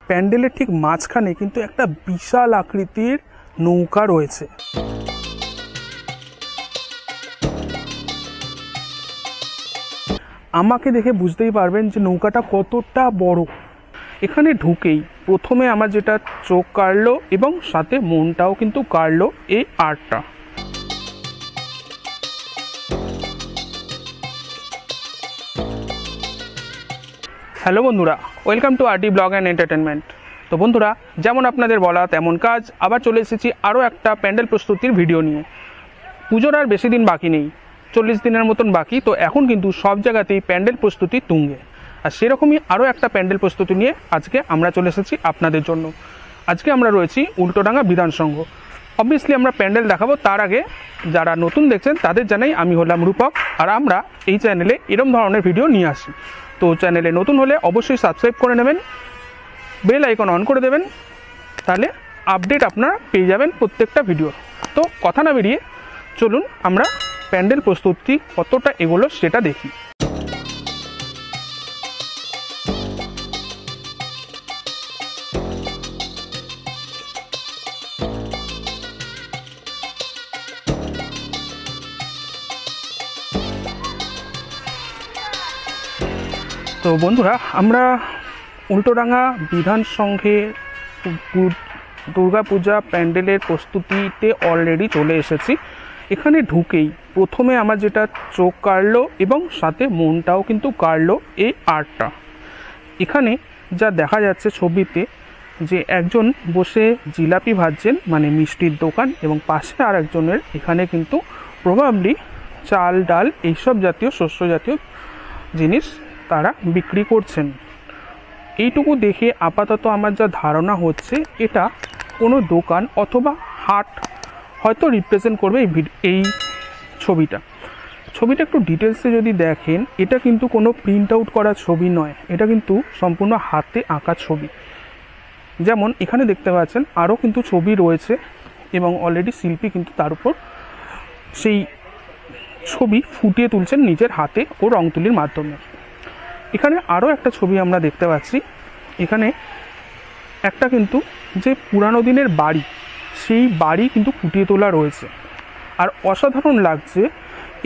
প্যান্ডেলের ঠিক মাঝখানে কিন্তু একটা বিশাল আকৃতির নৌকা রয়েছে। আমাকে দেখে বুঝতেই পারবেন যে নৌকাটা কতটা বড়। এখানে ঢুকেই প্রথমে আমার যেটা চোখ কাড়লো এবং সাথে মনটাও কিন্তু কাড়লো এই আর্টটা। হ্যালো বন্ধুরা, welcome to RT blog and entertainment. তো বন্ধুরা, যেমন আপনাদের বলা তেমন কাজ, আবার চলে এসেছি আরও একটা প্যান্ডেল প্রস্তুতির ভিডিও নিয়ে। পুজোর আর বেশি দিন বাকি নেই, 40 দিনের মতন বাকি। তো এখন কিন্তু সব জায়গাতেই প্যান্ডেল প্রস্তুতি তুঙ্গে, আর সেরকমই আরও একটা প্যান্ডেল প্রস্তুতি নিয়ে আজকে আমরা চলে এসেছি আপনাদের জন্য। আজকে আমরা রয়েছি উল্টোডাঙ্গা বিধান সংঘ। অবভিয়াসলি আমরা প্যান্ডেল দেখাবো, তার আগে যারা নতুন দেখছেন তাদের জানাই আমি হলাম রূপক, আর আমরা এই চ্যানেলে এরকম ধরনের ভিডিও নিয়ে আসি। তো চ্যানেলে নতুন হলে অবশ্যই সাবস্ক্রাইব করে নেবেন, বেল আইকন অন করে দেবেন, তাহলে আপডেট আপনারা পেয়ে যাবেন প্রত্যেকটা ভিডিও। তো কথা না বেরিয়ে চলুন আমরা প্যান্ডেল প্রস্তুতি কতটা এগোলো সেটা দেখি। তো বন্ধুরা, আমরা উল্টোডাঙ্গা বিধান সংঘে দুর্গাপূজা প্যান্ডেলের প্রস্তুতিতে অলরেডি চলে এসেছি। এখানে ঢুকেই প্রথমে আমার যেটা চোখ কাড়লো এবং সাথে মনটাও কিন্তু কাড়লো এই আর্টটা। এখানে যা দেখা যাচ্ছে ছবিতে, যে একজন বসে জিলাপি ভাজছেন, মানে মিষ্টির দোকান, এবং পাশে আর একজনের এখানে কিন্তু প্রবাবলি চাল ডাল এইসব জাতীয় শস্য জাতীয় জিনিস তারা বিক্রি করছেন। এইটুকু দেখে আপাতত আমার যা ধারণা হচ্ছে, এটা কোনো দোকান অথবা হাট হয়তো রিপ্রেজেন্ট করবে এই ছবিটা। একটু ডিটেলসে যদি দেখেন, এটা কিন্তু কোনো প্রিন্ট আউট করা ছবি নয়, এটা কিন্তু সম্পূর্ণ হাতে আঁকা ছবি। যেমন এখানে দেখতে পাচ্ছেন আরও কিন্তু ছবি রয়েছে, এবং অলরেডি শিল্পী কিন্তু তার উপর সেই ছবি ফুটিয়ে তুলছেন নিজের হাতে ও রং তুলির মাধ্যমে। এখানে আরও একটা ছবি আমরা দেখতে পাচ্ছি। এখানে একটা কিন্তু যে পুরানো দিনের বাড়ি, সেই বাড়ি কিন্তু ফুটিয়ে তোলা রয়েছে, আর অসাধারণ লাগছে।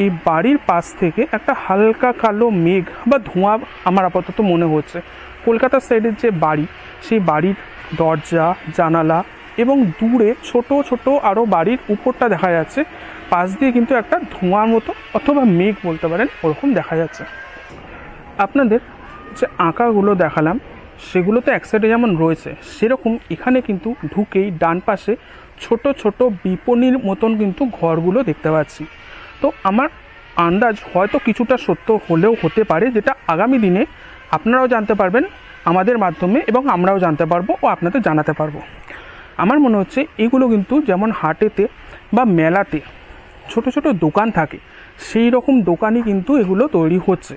এই বাড়ির পাশ থেকে একটা হালকা কালো মেঘ বা ধোঁয়া আমার আপাতত মনে হচ্ছে। কলকাতার সাইডের যে বাড়ি, সেই বাড়ির দরজা জানালা এবং দূরে ছোট ছোট আরও বাড়ির উপরটা দেখা যাচ্ছে, পাশ দিয়ে কিন্তু একটা ধোঁয়ার মতো অথবা মেঘ বলতে পারেন, ওরকম দেখা যাচ্ছে। আপনাদের যে আঁকাগুলো দেখালাম সেগুলো তো এক সাইডে যেমন রয়েছে, সেরকম এখানে কিন্তু ঢুকেই ডান পাশে ছোট ছোট বিপণীর মতন কিন্তু ঘরগুলো দেখতে পাচ্ছি। তো আমার আন্দাজ হয়তো কিছুটা সত্য হলেও হতে পারে, যেটা আগামী দিনে আপনারাও জানতে পারবেন আমাদের মাধ্যমে, এবং আমরাও জানতে পারবো ও আপনাদের জানাতে পারবো। আমার মনে হচ্ছে এগুলো কিন্তু যেমন হাটেতে বা মেলাতে ছোট ছোট দোকান থাকে, সেই রকম দোকানই কিন্তু এগুলো তৈরি হচ্ছে।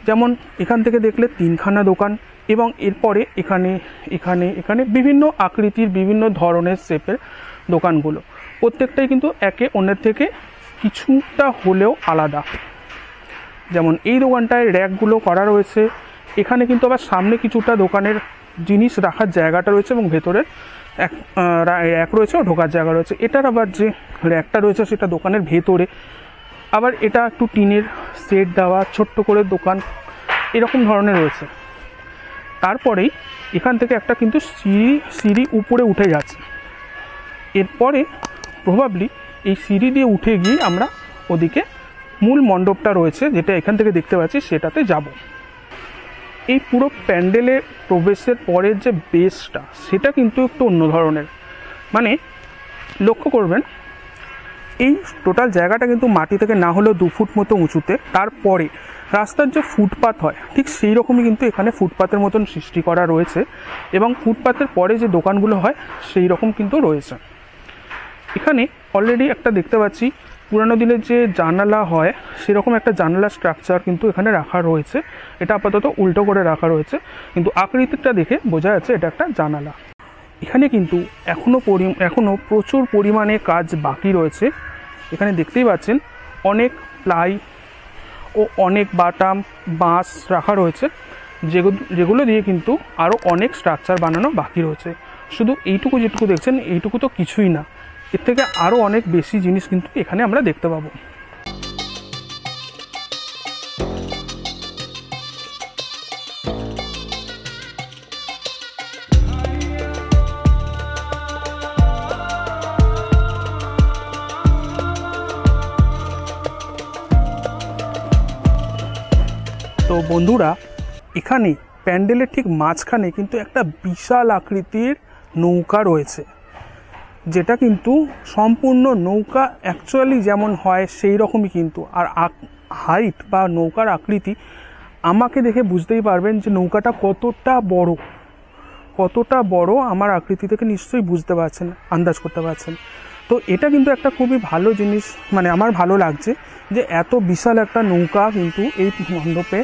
যেমন এখান থেকে দেখলে 3খানা দোকান, এবং এরপরে এখানে এখানে এখানে বিভিন্ন আকৃতির বিভিন্ন ধরনের শেপের দোকানগুলো, প্রত্যেকটাই কিন্তু একে অন্যের থেকে কিছুটা হলেও আলাদা। যেমন এই দোকানটায় র্যাকগুলো করা রয়েছে, এখানে কিন্তু আবার সামনে কিছুটা দোকানের জিনিস রাখার জায়গাটা রয়েছে, এবং ভেতরে র্যাক রয়েছে ও ঢোকার জায়গা রয়েছে। এটার আবার যে র্যাকটা রয়েছে সেটা দোকানের ভেতরে, আবার এটা একটু টিনের সেট দেওয়া ছোট্ট করে দোকান, এরকম ধরনের রয়েছে। তারপরেই এখান থেকে একটা কিন্তু সিঁড়ি উপরে উঠে যাচ্ছে। এরপরে প্রবাবলি এই সিঁড়ি দিয়ে উঠে গিয়ে আমরা ওদিকে মূল মণ্ডপটা রয়েছে, যেটা এখান থেকে দেখতে পাচ্ছি, সেটাতে যাব। এই পুরো প্যান্ডেলে প্রবেশের পরের যে বেসটা, সেটা কিন্তু একটু অন্য ধরনের। মানে লক্ষ্য করবেন, এই টোটাল জায়গাটা কিন্তু মাটি থেকে না হলেও 2 ফুট মতো উঁচুতে। তারপরে রাস্তার যে ফুটপাত হয়, ঠিক সেই রকমই কিন্তু এখানে ফুটপাতের মতন সৃষ্টি করা রয়েছে, এবং ফুটপাতের পরে যে দোকানগুলো হয় সেই রকম কিন্তু রয়েছে। এখানে অলরেডি একটা দেখতে পাচ্ছি পুরানো দিনের যে জানালা হয়, সেরকম একটা জানালা স্ট্রাকচার কিন্তু এখানে রাখা রয়েছে। এটা আপাতত উল্টো করে রাখা রয়েছে, কিন্তু আকৃতিটা দেখে বোঝা যাচ্ছে এটা একটা জানালা। এখানে কিন্তু এখনও প্রচুর পরিমাণে কাজ বাকি রয়েছে। এখানে দেখতেই পাচ্ছেন অনেক প্লাই ও অনেক বাটাম বাঁশ রাখা রয়েছে, যেগুলো দিয়ে কিন্তু আরও অনেক স্ট্রাকচার বানানো বাকি রয়েছে। শুধু এইটুকু যেটুকু দেখছেন এইটুকু তো কিছুই না, এর থেকে আরও অনেক বেশি জিনিস কিন্তু এখানে আমরা দেখতে পাবো। তো বন্ধুরা, এখানে প্যান্ডেলের ঠিক মাঝখানে কিন্তু একটা বিশাল আকৃতির নৌকা রয়েছে, যেটা কিন্তু সম্পূর্ণ নৌকা অ্যাকচুয়ালি যেমন হয় সেই রকমই কিন্তু। আর হাইট বা নৌকার আকৃতি আমাকে দেখে বুঝতেই পারবেন যে নৌকাটা কতটা বড় আমার আকৃতি থেকে নিশ্চয়ই বুঝতে পারছেন, আন্দাজ করতে পারছেন। তো এটা কিন্তু একটা খুবই ভালো জিনিস, মানে আমার ভালো লাগছে যে এত বিশাল একটা নৌকা কিন্তু এই মণ্ডপে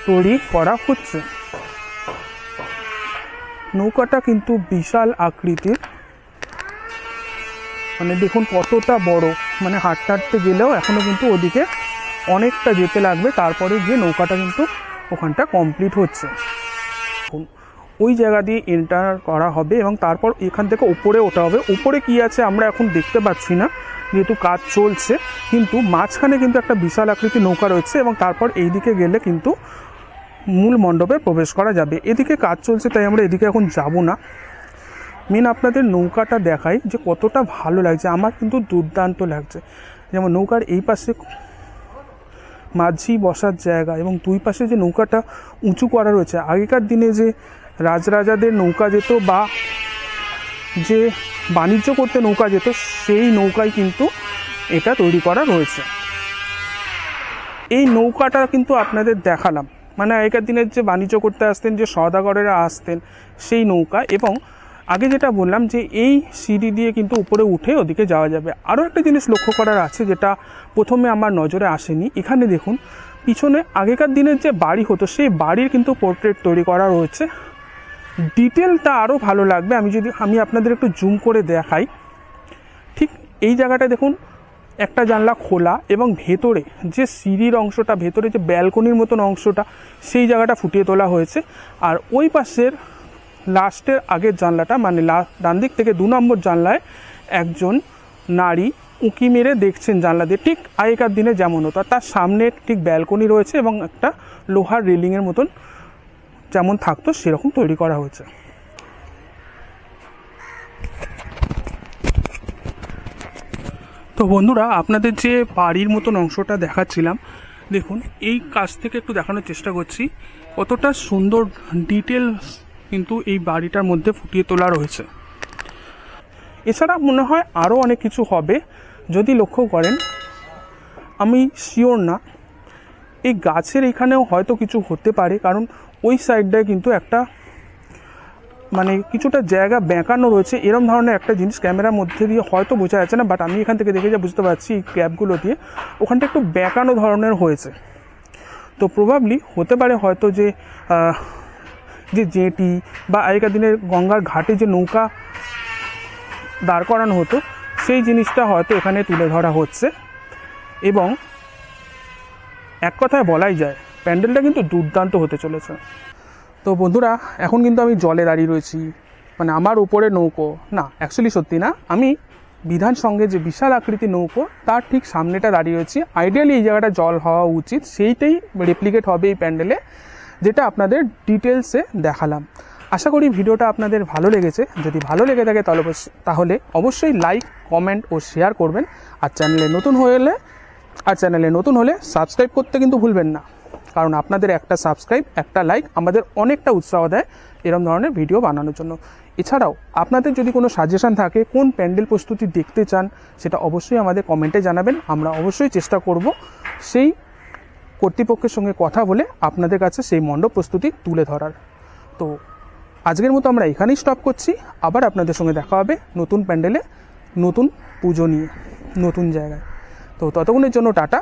তৈরি করা হচ্ছে। নৌকাটা কিন্তু বিশাল আকৃতির, মানে দেখুন কতটা বড়, মানে হাঁটতে হাঁটতে গেলেও এখনও কিন্তু ওদিকে অনেকটা যেতে লাগবে, তারপরে গিয়ে নৌকাটা কিন্তু ওখানটা কমপ্লিট হচ্ছে। ওই জায়গা দিয়ে এন্টার করা হবে এবং তারপর এখান থেকে উপরে ওঠা হবে। উপরে কি আছে আমরা এখন দেখতে পাচ্ছি না যেহেতু কাজ চলছে, কিন্তু মাঝখানে কিন্তু একটা বিশাল আকৃতির নৌকা রয়েছে এবং তারপর এই দিকে গেলে কিন্তু মূল মণ্ডপে প্রবেশ করা যাবে। এদিকে কাজ চলছে তাই আমরা এদিকে এখন যাব না। মেন আপনাদের নৌকাটা দেখাই যে কতটা ভালো লাগছে, আমার কিন্তু দুর্দান্ত লাগছে। যেমন নৌকার এই পাশে মাঝি বসার জায়গা এবং দুই পাশে যে নৌকাটা উঁচু করা রয়েছে, আগেকার দিনে যে রাজরাজাদের নৌকা যেত বা যে বাণিজ্য করতে নৌকা যেত সেই নৌকায় কিন্তু এটা তৈরি করা রয়েছে। এই নৌকাটা কিন্তু আপনাদের দেখালাম, মানে আগেকার দিনের যে বাণিজ্য করতে আসতেন, যে সওদাগরেরা আসতেন সেই নৌকা। এবং আগে যেটা বললাম যে এই সিঁড়ি দিয়ে কিন্তু উপরে উঠে ওদিকে যাওয়া যাবে। আরও একটা জিনিস লক্ষ্য করার আছে যেটা প্রথমে আমার নজরে আসেনি, এখানে দেখুন পিছনে আগেকার দিনের যে বাড়ি হতো সেই বাড়ির কিন্তু পোর্ট্রেট তৈরি করা রয়েছে। ডিটেলটা আরও ভালো লাগবে আমি আপনাদের একটু জুম করে দেখাই। ঠিক এই জায়গাটা দেখুন একটা জানলা খোলা এবং ভেতরে যে সিঁড়ির অংশটা, ভেতরে যে ব্যালকনির মতন অংশটা, সেই জায়গাটা ফুটিয়ে তোলা হয়েছে। আর ওই পাশের লাস্টের আগের জানলাটা, মানে ডান দিক থেকে 2 নম্বর জানলায় একজন নারী উঁকি মেরে দেখছেন জানলা দিয়ে, ঠিক আগেকার দিনে যেমন হতো। তার সামনে ঠিক ব্যালকনি রয়েছে এবং একটা লোহার রেলিংয়ের মতন যেমন থাকতো সেরকম তৈরি করা হয়েছে। তো বন্ধুরা, আপনাদের যে বাড়ির মতন অংশটা দেখাচ্ছিলাম, দেখুন এই কাছ থেকে একটু দেখানোর চেষ্টা করছি কতটা সুন্দর ডিটেলস কিন্তু এই বাড়িটার মধ্যে ফুটিয়ে তোলা রয়েছে। এছাড়া মনে হয় আরও অনেক কিছু হবে, যদি লক্ষ্য করেন আমি শিওর না। এই গাছের এখানেও হয়তো কিছু হতে পারে, কারণ ওই সাইডটায় কিন্তু একটা মানে কিছুটা জায়গা বেঁকানো রয়েছে, এরম ধরনের একটা জিনিস ক্যামেরার মধ্যে দিয়ে হয়তো বোঝা যাচ্ছে না, বাট আমি এখান থেকে দেখে যা বুঝতে পারছি এই ক্যাপগুলো দিয়ে ওখানটা একটু বেঁকানো ধরনের হয়েছে। তো প্রবাবলি হতে পারে হয়তো যে জেটি বা আগেকার দিনের গঙ্গার ঘাটে যে নৌকা দাঁড় করানো হতো সেই জিনিসটা হয়তো এখানে তুলে ধরা হচ্ছে। এবং এক কথায় বলাই যায় প্যান্ডেলটা কিন্তু দুর্দান্ত হতে চলেছে। তো বন্ধুরা, এখন কিন্তু আমি জলে দাঁড়িয়ে রয়েছি, মানে আমার উপরে নৌকো না, অ্যাকচুয়ালি সত্যি না, আমি বিধান সঙ্গে যে বিশাল আকৃতির নৌকো তার ঠিক সামনেটা দাঁড়িয়ে রয়েছি। আইডিয়ালি এই জায়গাটা জল হওয়া উচিত, সেইটাই রেপ্লিকেট হবে এই প্যান্ডেলে, যেটা আপনাদের ডিটেলসে দেখালাম। আশা করি ভিডিওটা আপনাদের ভালো লেগেছে। যদি ভালো লেগে থাকে তাহলে অবশ্যই লাইক, কমেন্ট ও শেয়ার করবেন। আর চ্যানেলে নতুন হলে সাবস্ক্রাইব করতে কিন্তু ভুলবেন না, কারণ আপনাদের একটা সাবস্ক্রাইব, একটা লাইক আমাদের অনেকটা উৎসাহ দেয় এরকম ধরনের ভিডিও বানানোর জন্য। এছাড়াও আপনাদের যদি কোনো সাজেশন থাকে, কোন প্যান্ডেল প্রস্তুতি দেখতে চান, সেটা অবশ্যই আমাদের কমেন্টে জানাবেন। আমরা অবশ্যই চেষ্টা করব সেই কর্তৃপক্ষের সঙ্গে কথা বলে আপনাদের কাছে সেই মণ্ডপ প্রস্তুতি তুলে ধরার। তো আজকের মতো আমরা এখানেই স্টপ করছি। আবার আপনাদের সঙ্গে দেখা হবে নতুন প্যান্ডেলে, নতুন পুজো নিয়ে, নতুন জায়গায়। তো ততক্ষণের জন্য টাটা।